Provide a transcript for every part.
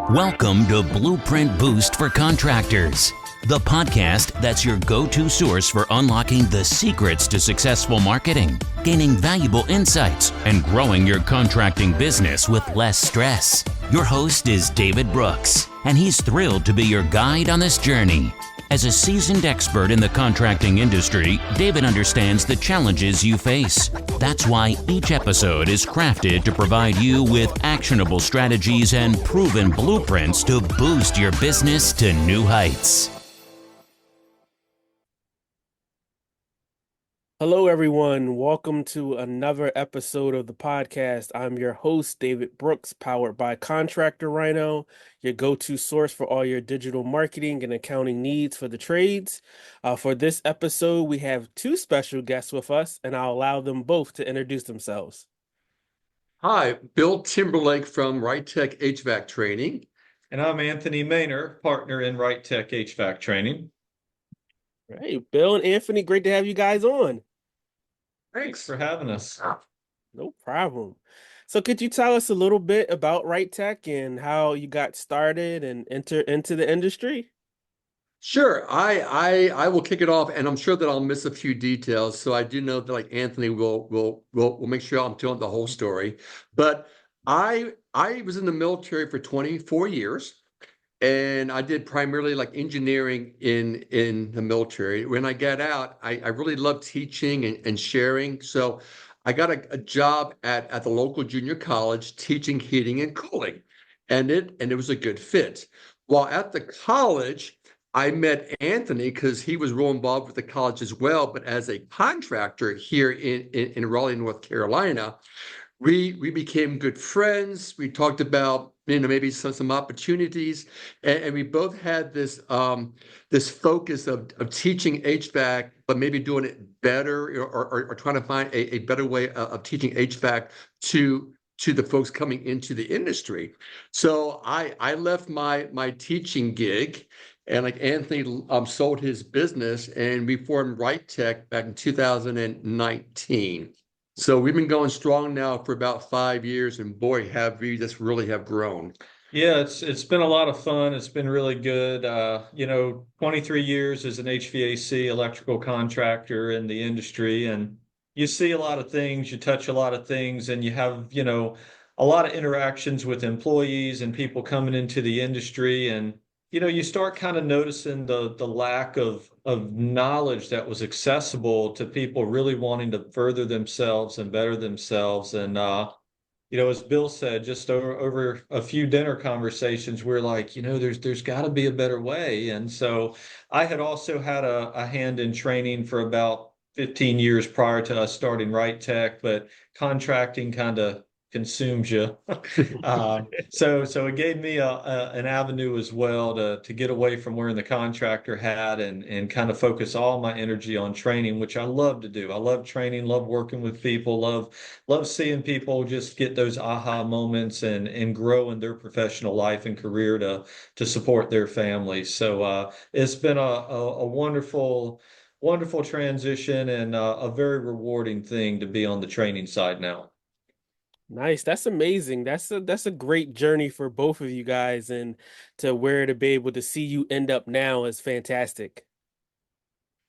Welcome to Blueprint Boost for Contractors, the podcast that's your go-to source for unlocking the secrets to successful marketing, gaining valuable insights, and growing your contracting business with less stress. Your host is David Brooks, and he's thrilled to be your guide on this journey. As a seasoned expert in the contracting industry, David understands the challenges you face. That's why each episode is crafted to provide you with actionable strategies and proven blueprints to boost your business to new heights. Hello, everyone. Welcome to another episode of the podcast. I'm your host, David Brooks, powered by Contractor Rhino, your go-to source for all your digital marketing and accounting needs for the trades. For this episode, we have two special guests with us, and I'll allow them both to introduce themselves. Hi, Bill Timberlake from RightTek HVAC Training. And I'm Anthony Maynor, partner in RightTek HVAC Training. Hey, Bill and Anthony, great to have you guys on. Thanks for having us. No problem. So could you tell us a little bit about RightTek and how you got started and enter into the industry? Sure, I will kick it off, and I'm sure that I'll miss a few details. So I do know that like Anthony will make sure I'm telling the whole story. But I was in the military for 24 years. And I did primarily like engineering in the military. When I got out, I really loved teaching and sharing. So I got a job at the local junior college teaching heating and cooling. And it was a good fit. While at the college, I met Anthony because he was real involved with the college as well. But as a contractor here in Raleigh, North Carolina, we became good friends. We talked about maybe some opportunities, and we both had this focus of teaching HVAC, but maybe doing it better or trying to find a better way of teaching HVAC to the folks coming into the industry. So I left my teaching gig. And like Anthony sold his business, and we formed RightTek back in 2019. So we've been going strong now for about 5 years, and boy, have we just really have grown. Yeah, it's been a lot of fun. It's been really good. 23 years as an HVAC electrical contractor in the industry, and you see a lot of things, you touch a lot of things, and you have, a lot of interactions with employees and people coming into the industry. And you start kind of noticing the lack of knowledge that was accessible to people really wanting to further themselves and better themselves. And as Bill said, just over a few dinner conversations, we're like, there's got to be a better way. And so I had also had a hand in training for about 15 years prior to us starting RightTek, but contracting kind of consumes you. So it gave me an avenue as well to get away from wearing the contractor hat and kind of focus all my energy on training, which I love to do. I love training, love working with people, love seeing people just get those aha moments and grow in their professional life and career to support their families. So it's been a wonderful transition and a very rewarding thing to be on the training side now. Nice. That's amazing. That's a great journey for both of you guys, and to be able to see you end up now is fantastic.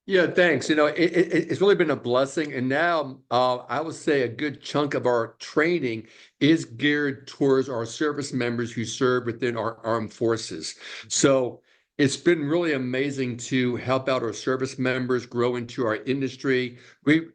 Yeah, thanks. It's really been a blessing. And now I would say a good chunk of our training is geared towards our service members who serve within our armed forces. So it's been really amazing to help out our service members grow into our industry. We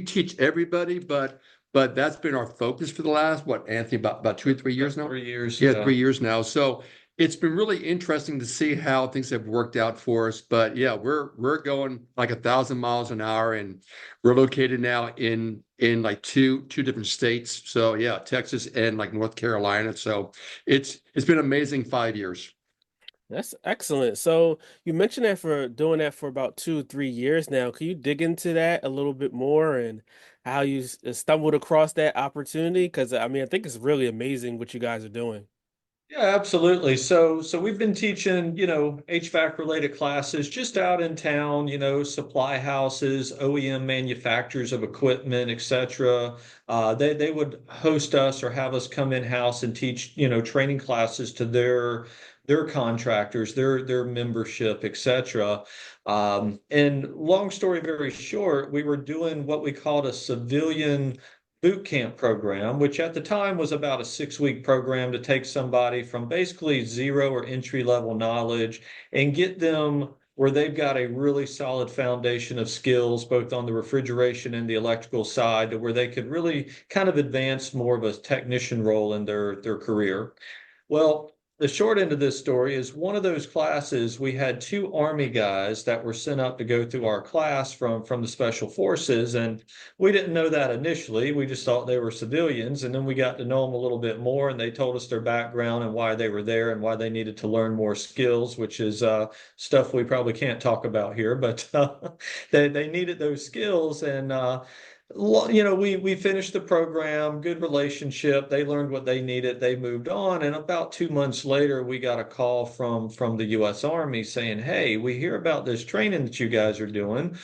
teach everybody, but that's been our focus for the last, Anthony, about 2 or 3 years now? 3 years. Yeah, 3 years now. So it's been really interesting to see how things have worked out for us. But yeah, we're going like 1,000 miles an hour, and we're located now in like two different states. So yeah, Texas and like North Carolina. So it's been an amazing 5 years. That's excellent. So you mentioned that for doing that for about 2 or 3 years now. Can you dig into that a little bit more and how you stumbled across that opportunity? Because I think it's really amazing what you guys are doing. Yeah, absolutely. So we've been teaching, HVAC related classes just out in town, supply houses, OEM manufacturers of equipment, etc. They would host us or have us come in house and teach, training classes to their contractors, their membership, etc. And long story very short, we were doing what we called a civilian boot camp program, which at the time was about a 6 week program to take somebody from basically zero or entry level knowledge and get them where they've got a really solid foundation of skills, both on the refrigeration and the electrical side, to where they could really kind of advance more of a technician role in their career. Well, the short end of this story is one of those classes, we had two Army guys that were sent up to go through our class from the Special Forces. And we didn't know that initially. We just thought they were civilians. And then we got to know them a little bit more, and they told us their background and why they were there and why they needed to learn more skills, which is stuff we probably can't talk about here. But they needed those skills. And we finished the program, good relationship. They learned what they needed. They moved on, and about 2 months later, we got a call from the U.S. Army saying, "Hey, we hear about this training that you guys are doing.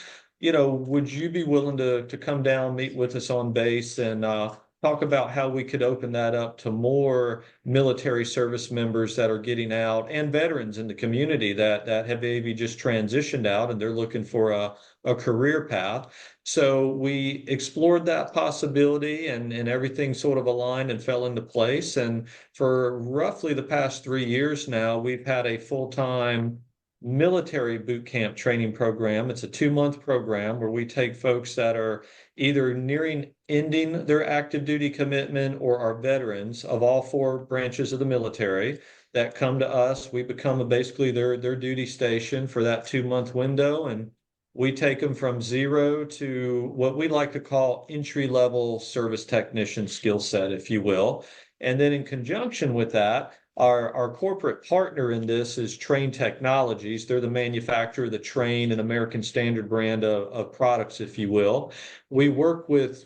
Would you be willing to come down, meet with us on base, and talk about how we could open that up to more military service members that are getting out and veterans in the community that have maybe just transitioned out and they're looking for a career path?" So we explored that possibility, and everything sort of aligned and fell into place. And for roughly the past 3 years now, we've had a full-time military boot camp training program. It's a 2 month program where we take folks that are either nearing ending their active duty commitment or are veterans of all four branches of the military that come to us. We become basically their duty station for that 2 month window, and we take them from zero to what we like to call entry level service technician skill set, if you will. And then in conjunction with that, our corporate partner in this is Train Technologies. They're the manufacturer of the Train and American Standard brand of products, if you will. We work with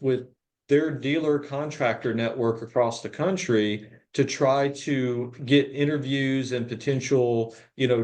their dealer contractor network across the country to try to get interviews and potential,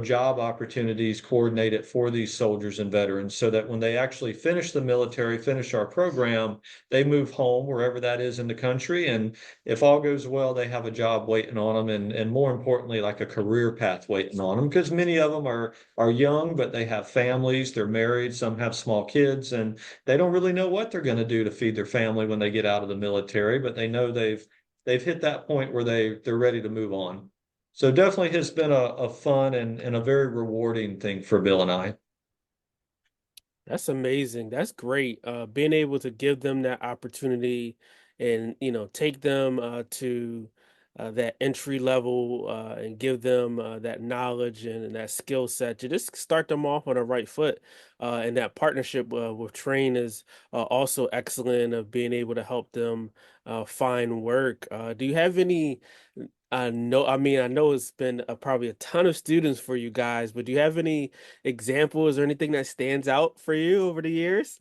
job opportunities coordinated for these soldiers and veterans, so that when they actually finish the military, finish our program, they move home wherever that is in the country. And if all goes well, they have a job waiting on them, and more importantly, like a career path waiting on them, because many of them are young, but they have families, they're married, some have small kids, and they don't really know what they're going to do to feed their family when they get out of the military, but they know they've hit that point where they're ready to move on. So definitely has been a fun and a very rewarding thing for Bill and I. That's amazing. That's great. Being able to give them that opportunity and, take them to that entry level and give them that knowledge and that skill set to just start them off on the right foot. And that partnership with Train is also excellent of being able to help them find work. Do you have any? I know it's been probably a ton of students for you guys, but do you have any examples or anything that stands out for you over the years?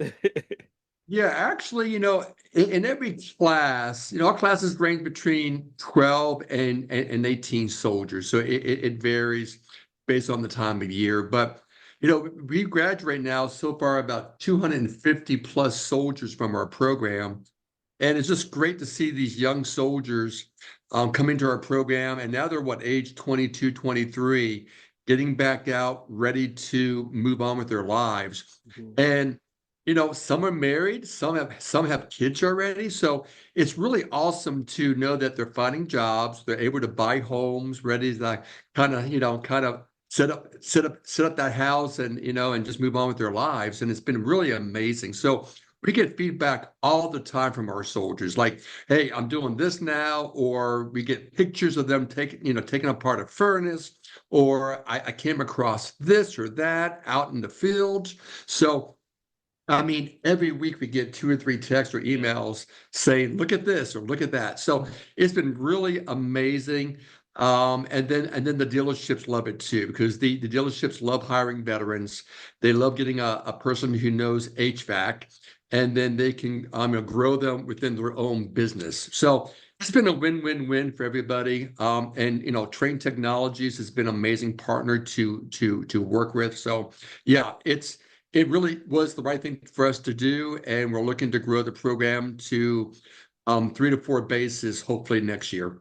Yeah, actually, in every class, our classes range between 12 and 18 soldiers. So it varies based on the time of year. But, we graduate now so far about 250 plus soldiers from our program. And it's just great to see these young soldiers come into our program. And now they're age 22, 23, getting back out, ready to move on with their lives. Mhm. And some are married, some have kids already. So it's really awesome to know that they're finding jobs, they're able to buy homes, ready to kind of set up that house and just move on with their lives. And it's been really amazing. So we get feedback all the time from our soldiers, like, "Hey, I'm doing this now," or we get pictures of them taking apart a furnace, or I came across this or that out in the fields. So I mean, every week we get 2 or 3 texts or emails saying, "Look at this" or "Look at that." So it's been really amazing. And then the dealerships love it too, because the dealerships love hiring veterans. They love getting a person who knows HVAC, and then they can grow them within their own business. So It's been a win-win-win for everybody. And Train Technologies has been an amazing partner to work with. So yeah, it really was the right thing for us to do, and we're looking to grow the program to 3 to 4 bases hopefully next year.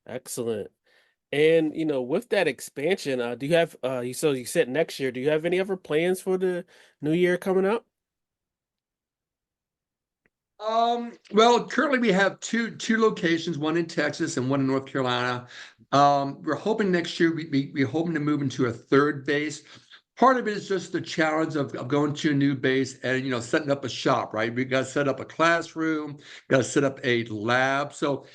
Excellent. And with that expansion, do you have so you said next year, do you have any other plans for the new year coming up? Well, currently we have two locations, one in Texas and one in North Carolina. We're hoping next year we're hoping to move into a third base. Part of it is just the challenge of going to a new base and setting up a shop, right? We got to set up a classroom, got to set up a lab. So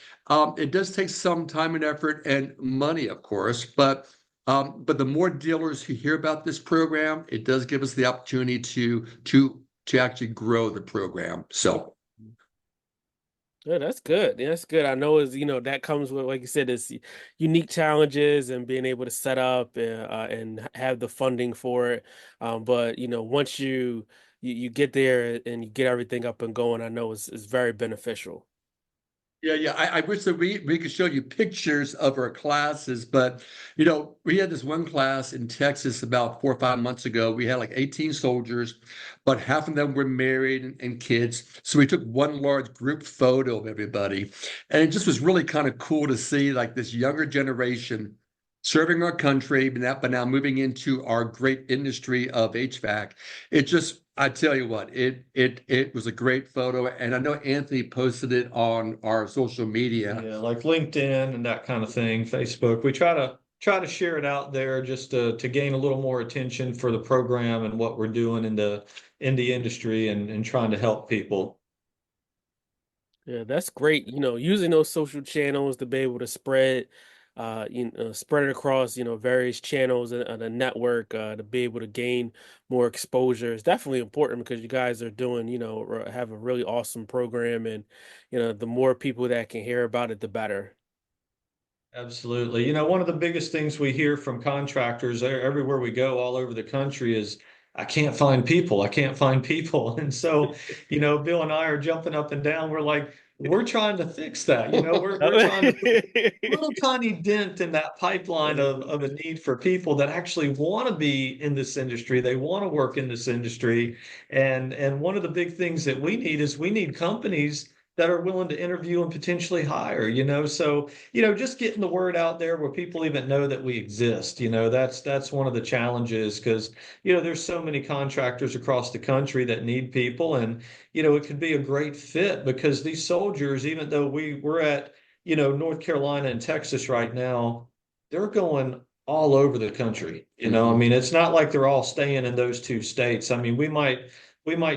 it does take some time and effort and money, of course, but the more dealers who hear about this program, it does give us the opportunity to actually grow the program. So. Yeah, that's good. Yeah, that's good. I know that comes with, like you said, is unique challenges and being able to set up and have the funding for it. But once you get there and you get everything up and going, I know it's very beneficial. Yeah. I wish that we could show you pictures of our classes, but we had this one class in Texas about 4 or 5 months ago. We had like 18 soldiers, but half of them were married and kids. So we took one large group photo of everybody. And it just was really kind of cool to see like this younger generation serving our country, but now moving into our great industry of HVAC. I tell you what, it was a great photo, and I know Anthony posted it on our social media. Yeah, like LinkedIn and that kind of thing, Facebook. We try to share it out there just to gain a little more attention for the program and what we're doing in the industry and trying to help people. Yeah, that's great. Using those social channels to be able to spread it across, various channels and a network to be able to gain more exposure is definitely important because you guys are doing, have a really awesome program, and the more people that can hear about it, the better. Absolutely. One of the biggest things we hear from contractors everywhere we go all over the country is, I can't find people. I can't find people. And so, Bill and I are jumping up and down. We're like, we're trying to fix that. We're trying to put a little tiny dent in that pipeline of a need for people that actually want to be in this industry. They want to work in this industry. And one of the big things that we need is we need companies that are willing to interview and potentially hire. So just getting the word out there where people even know that we exist. That's one of the challenges because there's so many contractors across the country that need people, and it could be a great fit because these soldiers, even though we're at North Carolina and Texas right now, they're going all over the country. I mean, it's not like they're all staying in those two states. I mean, we might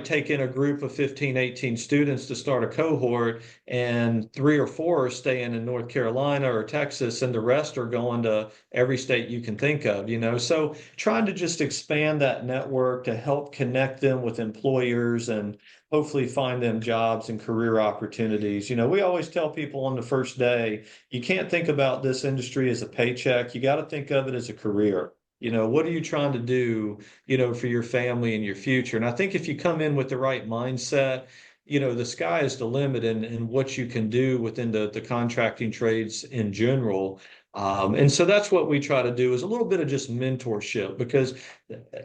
take in a group of 15, 18 students to start a cohort, and 3 or 4 are staying in North Carolina or Texas, and the rest are going to every state you can think of. So trying to just expand that network to help connect them with employers and hopefully find them jobs and career opportunities. We always tell people on the first day, you can't think about this industry as a paycheck. You got to think of it as a career. What are you trying to do, for your family and your future? And I think if you come in with the right mindset, the sky is the limit in what you can do within the contracting trades in general. And so that's what we try to do is a little bit of just mentorship because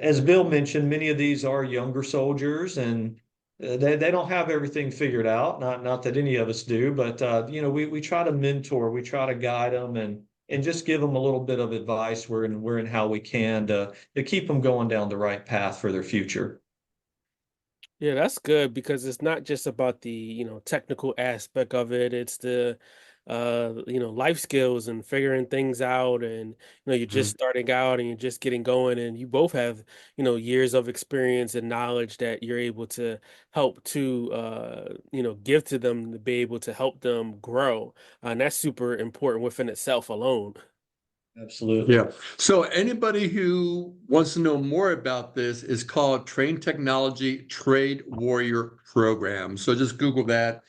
as Bill mentioned, many of these are younger soldiers and they don't have everything figured out. Not that any of us do, but we try to mentor, we try to guide them and just give them a little bit of advice where and how we can to keep them going down the right path for their future. Yeah, that's good because it's not just about the, technical aspect of it. It's the, life skills and figuring things out. And, you're just starting out and you're just getting going. And you both have, years of experience and knowledge that you're able to help to, give to them to be able to help them grow. And that's super important within itself alone. Absolutely. Yeah. So anybody who wants to know more about this is called Train Technology Trade Warrior Program. So just Google that.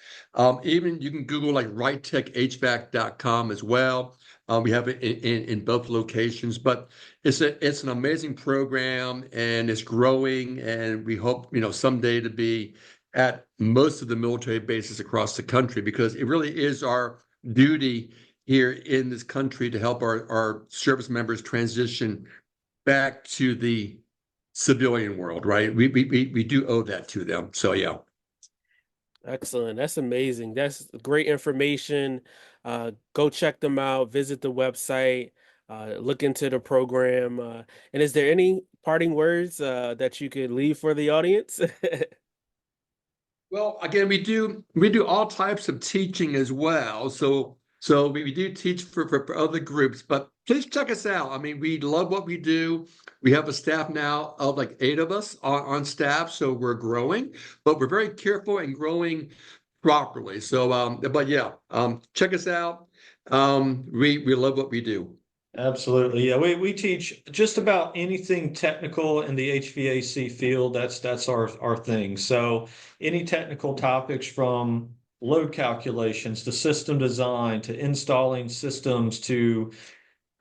Even you can Google like RightTekHVAC.com as well. We have it in both locations, but it's an amazing program and it's growing, and we hope someday to be at most of the military bases across the country, because it really is our duty here in this country to help our service members transition back to the civilian world, right? We do owe that to them. So yeah. Excellent. That's amazing. That's great information. Go check them out, visit the website, look into the program. And is there any parting words that you could leave for the audience? Well, again, we do all types of teaching as well. So we do teach for other groups, but please check us out. I mean, we love what we do. We have a staff now of like 8 of us on staff, so we're growing, but we're very careful and growing properly. So, but yeah, check us out. We love what we do. Absolutely. Yeah, we teach just about anything technical in the HVAC field. That's our thing. So any technical topics from load calculations to system design to installing systems to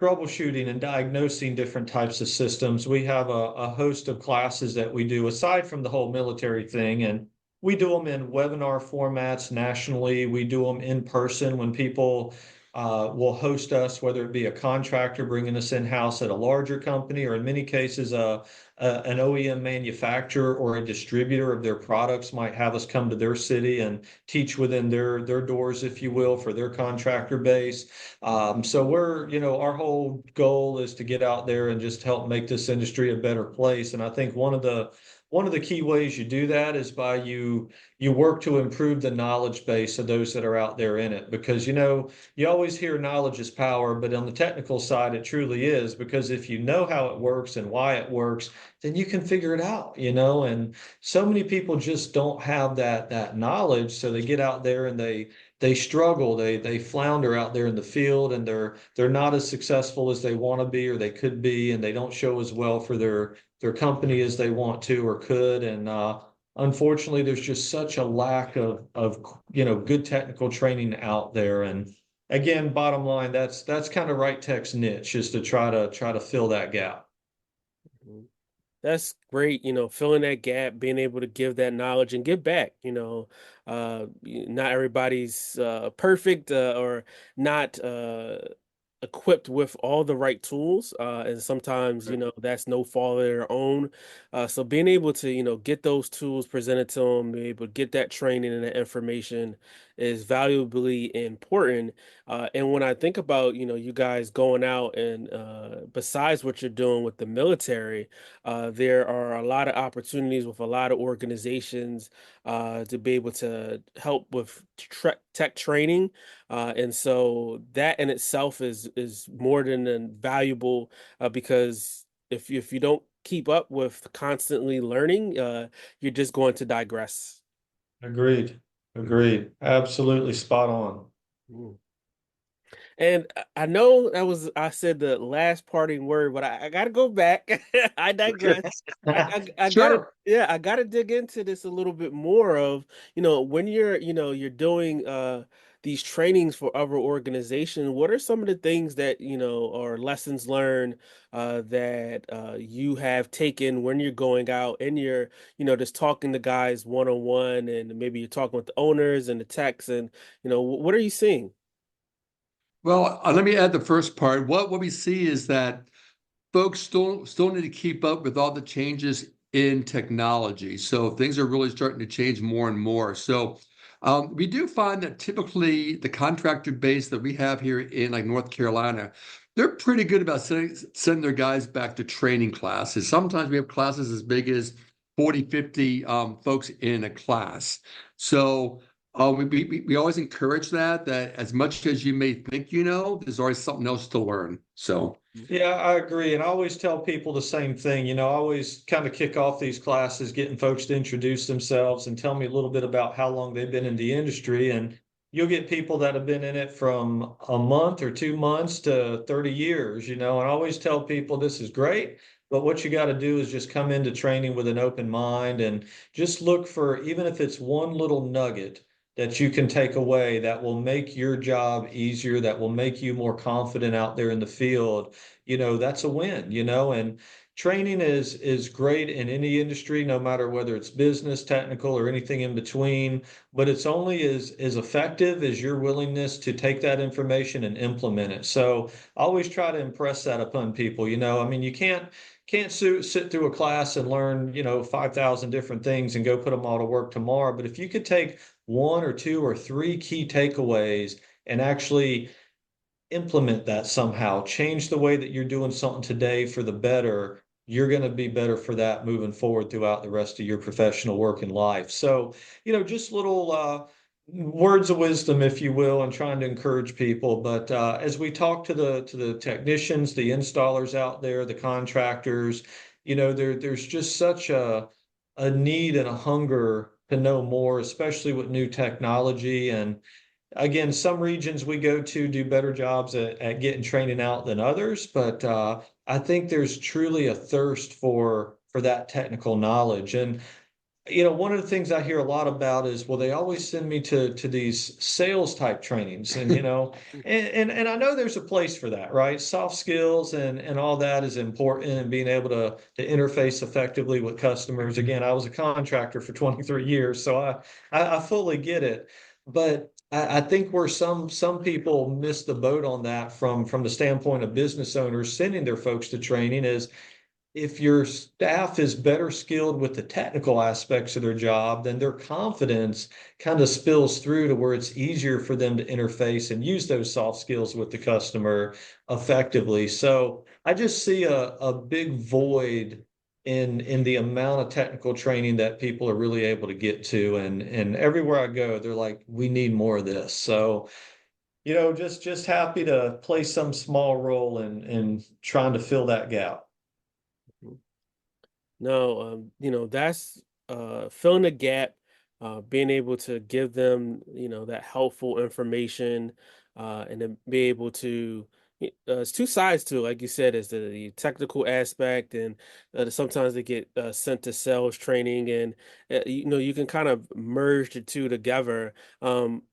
troubleshooting and diagnosing different types of systems. We have a host of classes that we do aside from the whole military thing. And we do them in webinar formats nationally. We do them in person when people will host us, whether it be a contractor bringing us in-house at a larger company, or in many cases, an OEM manufacturer or a distributor of their products might have us come to their city and teach within their doors, if you will, for their contractor base. So our whole goal is to get out there and just help make this industry a better place. And I think one of the key ways you do that is by you work to improve the knowledge base of those that are out there in it, because you always hear knowledge is power, but on the technical side it truly is, because if you know how it works and why it works, then you can figure it out, and so many people just don't have that knowledge, so they get out there and they struggle, they flounder out there in the field, and they're not as successful as they want to be or they could be, and they don't show as well for their company as they want to or could. And unfortunately, there's just such a lack of good technical training out there. And again, bottom line, that's kind of RightTek's niche, is to try to fill that gap. That's great, filling that gap, being able to give that knowledge and give back. Not everybody's perfect or not equipped with all the right tools, and sometimes that's no fault of their own. So being able to get those tools presented to them, be able to get that training and that information is valuably important. And when I think about you guys going out and besides what you're doing with the military, there are a lot of opportunities with a lot of organizations to be able to help with tech training. And so that in itself is more than valuable, because if you don't keep up with constantly learning, you're just going to digress. Agreed. Absolutely spot on. Mm. And I know I said the last parting word, but I gotta go back. I digress. I gotta, Sure. yeah, I gotta dig into this a little bit more of, when you're doing these trainings for other organizations, what are some of the things that, or lessons learned that you have taken when you're going out and you're, just talking to guys one-on-one, and maybe you're talking with the owners and the techs, and, what are you seeing? Well, let me add the first part. What we see is that folks still need to keep up with all the changes in technology. So things are really starting to change more and more. So we do find that typically the contractor base that we have here in like North Carolina, they're pretty good about sending their guys back to training classes. Sometimes we have classes as big as 40, 50 folks in a class. So we always encourage that as much as you may think there's always something else to learn. So Yeah, I agree. And I always tell people the same thing. I always kind of kick off these classes, getting folks to introduce themselves and tell me a little bit about how long they've been in the industry. And you'll get people that have been in it from a month or 2 months to 30 years, And I always tell people this is great, but what you got to do is just come into training with an open mind and just look for, even if it's one little nugget that you can take away that will make your job easier, that will make you more confident out there in the field, that's a win, and training is great in any industry, no matter whether it's business, technical, or anything in between, but it's only as effective as your willingness to take that information and implement it. So I always try to impress that upon people. I mean, you can't sit through a class and learn, 5,000 different things and go put them all to work tomorrow. But if you could take one or two or three key takeaways and actually implement that somehow, change the way that you're doing something today for the better, you're going to be better for that moving forward throughout the rest of your professional work and life. So, just little words of wisdom, if you will, and trying to encourage people. But as we talk to the technicians, the installers out there, the contractors, there's just such a need and a hunger to know more, especially with new technology. And again, some regions we go to do better jobs at getting training out than others, but I think there's truly a thirst for that technical knowledge. And one of the things I hear a lot about is, well, they always send me to these sales type trainings, and and I know there's a place for that, right? Soft skills and all that is important, and being able to interface effectively with customers. Again, I was a contractor for 23 years, so I fully get it. But I think where some people miss the boat on that from the standpoint of business owners sending their folks to training is, if your staff is better skilled with the technical aspects of their job, then their confidence kind of spills through to where it's easier for them to interface and use those soft skills with the customer effectively. So I just see a big void in the amount of technical training that people are really able to get to. And everywhere I go, they're like, we need more of this. So, just happy to play some small role in trying to fill that gap. No, that's filling the gap, being able to give them, that helpful information, and then be able to. It's two sides to it, like you said, is the technical aspect, and sometimes they get sent to sales training, and you can kind of merge the two together.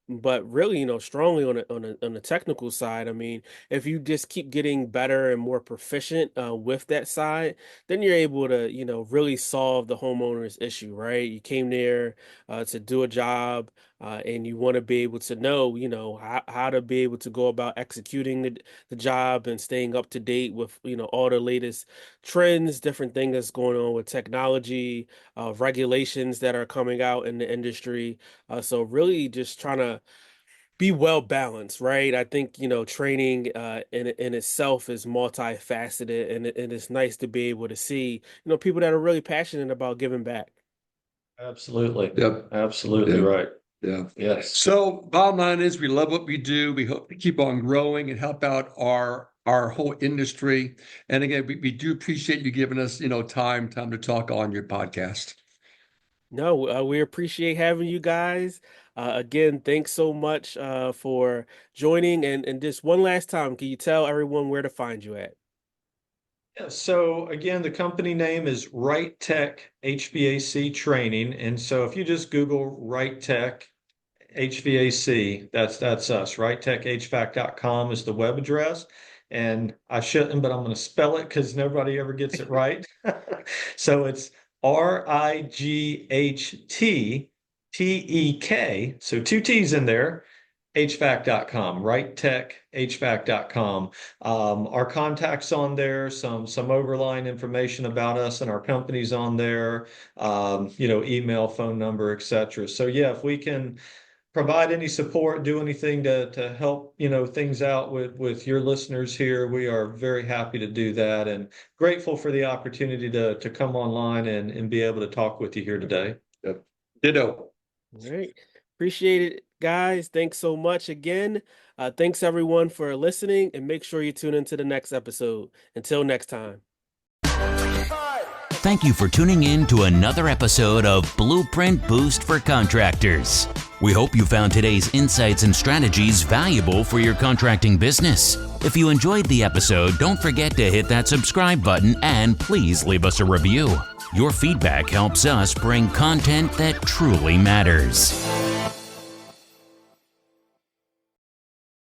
But really, strongly on the technical side. I mean, if you just keep getting better and more proficient with that side, then you're able to, really solve the homeowner's issue, right? You came there to do a job, and you want to be able to know, how to be able to go about executing the job and staying up to date with, all the latest trends, different things that's going on with technology, regulations that are coming out in the industry. So really just trying to be well balanced, right? I think, training in itself is multifaceted, and it's nice to be able to see, people that are really passionate about giving back. Absolutely. Yep. Absolutely Yep. right. Yeah. Yes. So bottom line is, we love what we do. We hope to keep on growing and help out our whole industry. And again, we do appreciate you giving us, time to talk on your podcast. No, we appreciate having you guys. Again, thanks so much for joining. And just one last time, can you tell everyone where to find you at? Yeah, so again, the company name is RightTek HVAC Training. And so if you just Google RightTek HVAC, that's us. RightTekHVAC.com is the web address. And I shouldn't, but I'm going to spell it because nobody ever gets it right. So it's RightTek, so two T's in there, HVAC.com, RightTekHVAC.com. Our contacts on there, some overline information about us and our companies on there, email, phone number, etc. So yeah, if we can provide any support, do anything to help, things out with your listeners here, we are very happy to do that, and grateful for the opportunity to come online and be able to talk with you here today. Yep. Ditto. All right. Appreciate it, guys. Thanks so much again. Thanks everyone for listening, and make sure you tune into the next episode. Until next time. Thank you for tuning in to another episode of Blueprint Boost for Contractors. We hope you found today's insights and strategies valuable for your contracting business. If you enjoyed the episode, don't forget to hit that subscribe button and please leave us a review. Your feedback helps us bring content that truly matters.